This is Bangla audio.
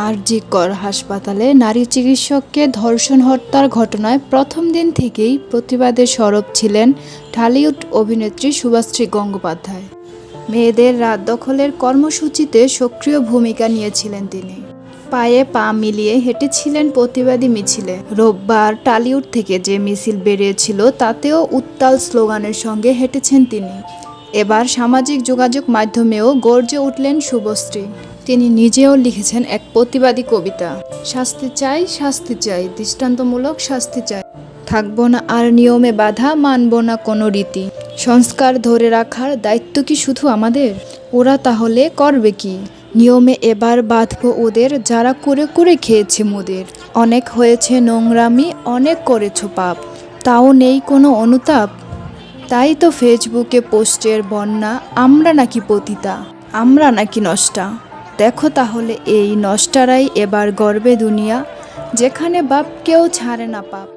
আরজি কর হাসপাতালে নারী চিকিৎসককে ধর্ষণ হত্যার ঘটনায় প্রথম দিন থেকেই প্রতিবাদে সরব ছিলেন ঢালিউড অভিনেত্রী শুভাশ্রী গঙ্গোপাধ্যায়। মেয়েদের রাত দখলের কর্মসূচিতে সক্রিয় ভূমিকা নিয়েছিলেন তিনি। পায়ে পা মিলিয়ে হেঁটেছিলেন প্রতিবাদী মিছিলে। রোববার টালিউড থেকে যে মিছিল বেরিয়েছিল তাতেও উত্তাল স্লোগানের সঙ্গে হেঁটেছেন তিনি। এবার সামাজিক যোগাযোগ মাধ্যমেও গর্জে উঠলেন শুভশ্রী। তিনি নিজেও লিখেছেন এক প্রতিবাদী কবিতা, শাস্তি চাই, শাস্তি চাই, দৃষ্টান্তমূলক শাস্তি চাই। থাকবো না আর নিয়মে বাধা, মানব না কোনো রীতি। সংস্কার ধরে রাখার দায়িত্ব কি শুধু আমাদের? ওরা তাহলে করবে কি? নিয়মে এবার বাঁধবো ওদের, যারা করে করে খেয়েছে মোদের। অনেক হয়েছে নোংরামি, অনেক করেছ পাপ, তাও নেই কোনো অনুতাপ। তাই তো ফেসবুকে পোস্টের বন্যা, আমরা নাকি পতিতা, আমরা নাকি নষ্টা। দেখো তাহলে এই নষ্টারাই এবার গর্বে দুনিয়া, যেখানে বাপ কেউ ছাড়ে না পাপ।